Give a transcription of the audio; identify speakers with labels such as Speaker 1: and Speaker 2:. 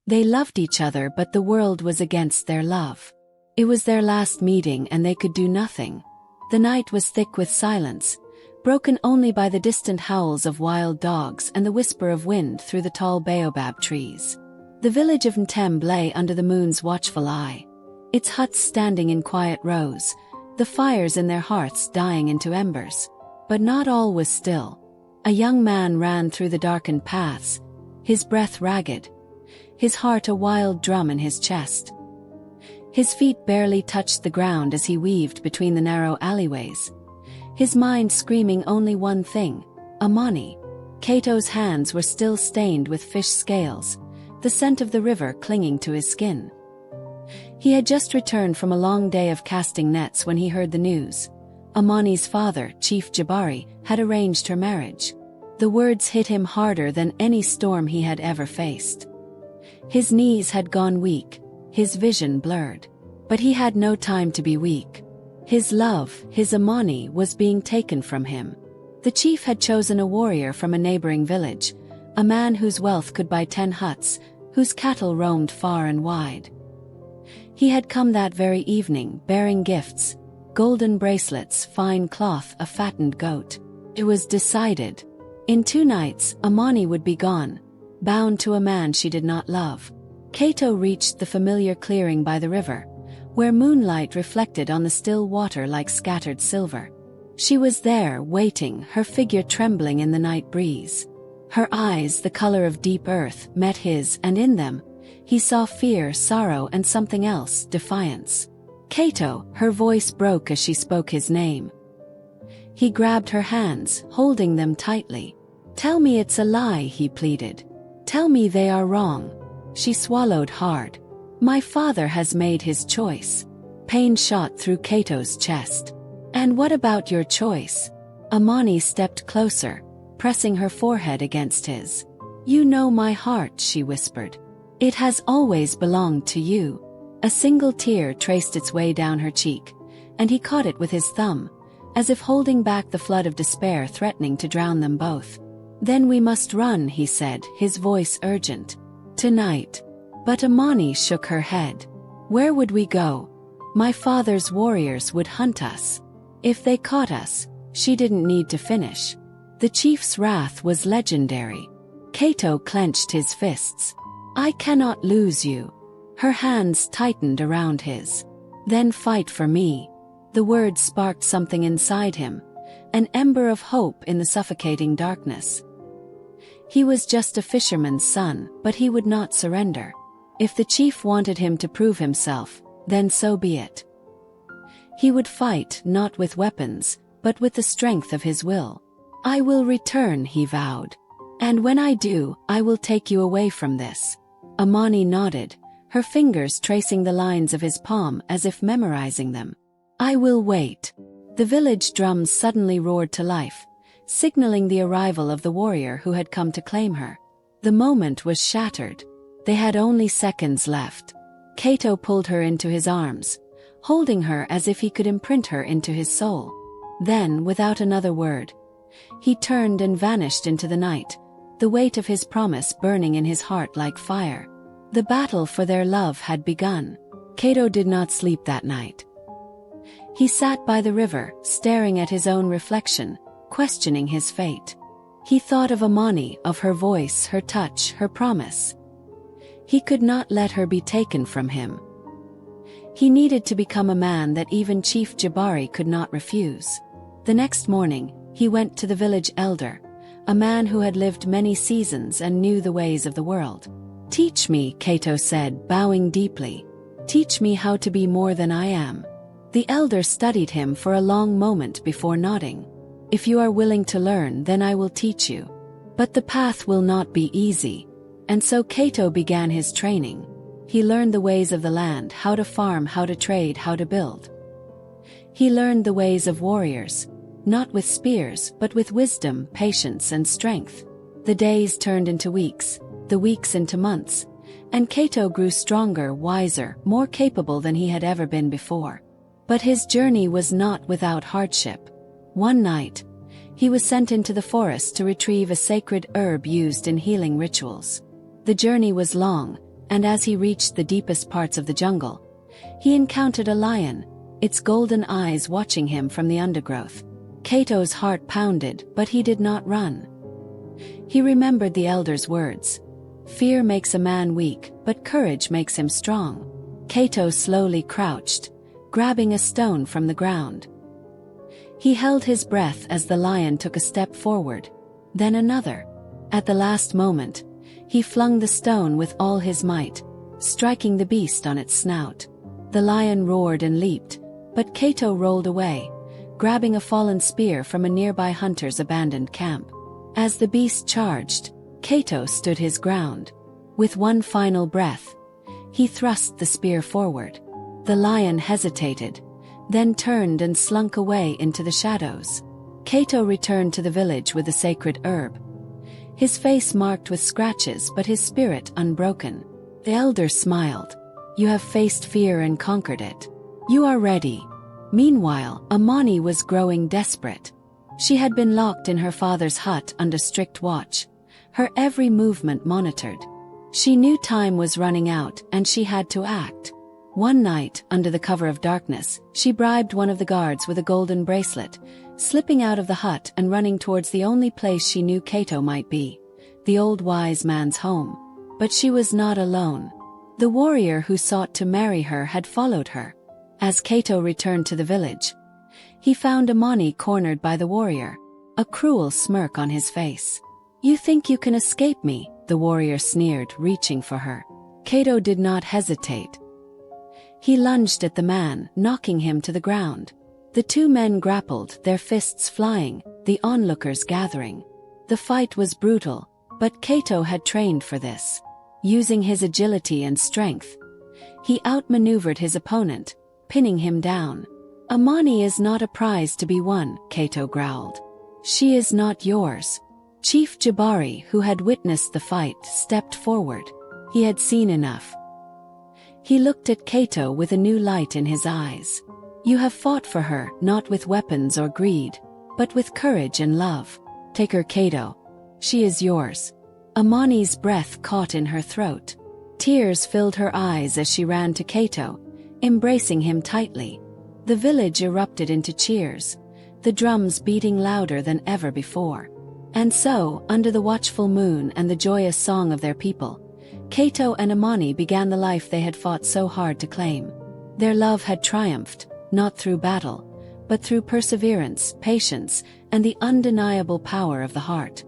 Speaker 1: They loved each other, but the world was against their love. It was their last meeting and they could do nothing. The night was thick with silence, broken only by the distant howls of wild dogs and the whisper of wind through the tall baobab trees. The village of Ntembe lay under the moon's watchful eye, its huts standing in quiet rows, the fires in their hearths dying into embers. But not all was still. A young man ran through the darkened paths, his breath ragged, his heart a wild drum in his chest. His feet barely touched the ground as he weaved between the narrow alleyways, his mind screaming only one thing: Amani. Kato's hands were still stained with fish scales, the scent of the river clinging to his skin. He had just returned from a long day of casting nets when he heard the news. Amani's father, Chief Jabari, had arranged her marriage. The words hit him harder than any storm he had ever faced. His knees had gone weak, his vision blurred. But he had no time to be weak. His love, his Amani, was being taken from him. The chief had chosen a warrior from a neighboring village, a man whose wealth could buy 10 huts, whose cattle roamed far and wide. He had come that very evening, bearing gifts: golden bracelets, fine cloth, a fattened goat. It was decided. In 2 nights, Amani would be gone, bound to a man she did not love. Kato reached the familiar clearing by the river, where moonlight reflected on the still water like scattered silver. She was there, waiting, her figure trembling in the night breeze. Her eyes, the color of deep earth, met his, and in them, he saw fear, sorrow, and something else: defiance. Kato, her voice broke as she spoke his name. He grabbed her hands, holding them tightly. "Tell me it's a lie," he pleaded. "Tell me they are wrong." She swallowed hard. "My father has made his choice." Pain shot through Kato's chest. "And what about your choice?" Amani stepped closer, pressing her forehead against his. "You know my heart," she whispered. "It has always belonged to you." A single tear traced its way down her cheek, and he caught it with his thumb, as if holding back the flood of despair threatening to drown them both. "Then we must run," he said, his voice urgent. "Tonight." But Amani shook her head. "Where would we go? My father's warriors would hunt us. If they caught us," she didn't need to finish. The chief's wrath was legendary. Kato clenched his fists. "I cannot lose you." Her hands tightened around his. "Then fight for me." The words sparked something inside him, an ember of hope in the suffocating darkness. He was just a fisherman's son, but he would not surrender. If the chief wanted him to prove himself, then so be it. He would fight, not with weapons, but with the strength of his will. "I will return," he vowed. "And when I do, I will take you away from this." Amani nodded, her fingers tracing the lines of his palm as if memorizing them. "I will wait." The village drums suddenly roared to life, signaling the arrival of the warrior who had come to claim her. The moment was shattered. They had only seconds left. Kato pulled her into his arms, holding her as if he could imprint her into his soul. Then, without another word, he turned and vanished into the night, the weight of his promise burning in his heart like fire. The battle for their love had begun. Kato did not sleep that night. He sat by the river, staring at his own reflection, questioning his fate. He thought of Amani, of her voice, her touch, her promise. He could not let her be taken from him. He needed to become a man that even Chief Jabari could not refuse. The next morning, he went to the village elder, a man who had lived many seasons and knew the ways of the world. "Teach me," Kato said, bowing deeply. "Teach me how to be more than I am." The elder studied him for a long moment before nodding. "If you are willing to learn, then I will teach you. But the path will not be easy." And so Kato began his training. He learned the ways of the land, how to farm, how to trade, how to build. He learned the ways of warriors, not with spears, but with wisdom, patience, and strength. The days turned into weeks, the weeks into months, and Kato grew stronger, wiser, more capable than he had ever been before. But his journey was not without hardship. One night, he was sent into the forest to retrieve a sacred herb used in healing rituals. The journey was long, and as he reached the deepest parts of the jungle, he encountered a lion, its golden eyes watching him from the undergrowth. Kato's heart pounded, but he did not run. He remembered the elder's words. Fear makes a man weak, but courage makes him strong. Kato slowly crouched, grabbing a stone from the ground. He held his breath as the lion took a step forward, then another. At the last moment, he flung the stone with all his might, striking the beast on its snout. The lion roared and leaped, but Kato rolled away, grabbing a fallen spear from a nearby hunter's abandoned camp. As the beast charged, Kato stood his ground. With one final breath, he thrust the spear forward. The lion hesitated, then turned and slunk away into the shadows. Kato returned to the village with the sacred herb. His face marked with scratches but his spirit unbroken. The elder smiled. You have faced fear and conquered it. You are ready. Meanwhile, Amani was growing desperate. She had been locked in her father's hut under strict watch, her every movement monitored. She knew time was running out and she had to act. One night, under the cover of darkness, she bribed one of the guards with a golden bracelet, slipping out of the hut and running towards the only place she knew Kato might be, the old wise man's home. But she was not alone. The warrior who sought to marry her had followed her. As Kato returned to the village, he found Amani cornered by the warrior, a cruel smirk on his face. You think you can escape me? The warrior sneered, reaching for her. Kato did not hesitate. He lunged at the man, knocking him to the ground. The two men grappled, their fists flying, the onlookers gathering. The fight was brutal, but Kato had trained for this. Using his agility and strength, he outmaneuvered his opponent, pinning him down. Amani is not a prize to be won, Kato growled. She is not yours. Chief Jabari, who had witnessed the fight, stepped forward. He had seen enough. He looked at Kato with a new light in his eyes. You have fought for her, not with weapons or greed, but with courage and love. Take her, Kato. She is yours. Amani's breath caught in her throat. Tears filled her eyes as she ran to Kato, embracing him tightly. The village erupted into cheers, the drums beating louder than ever before. And so, under the watchful moon and the joyous song of their people, Kato and Amani began the life they had fought so hard to claim. Their love had triumphed, not through battle, but through perseverance, patience, and the undeniable power of the heart.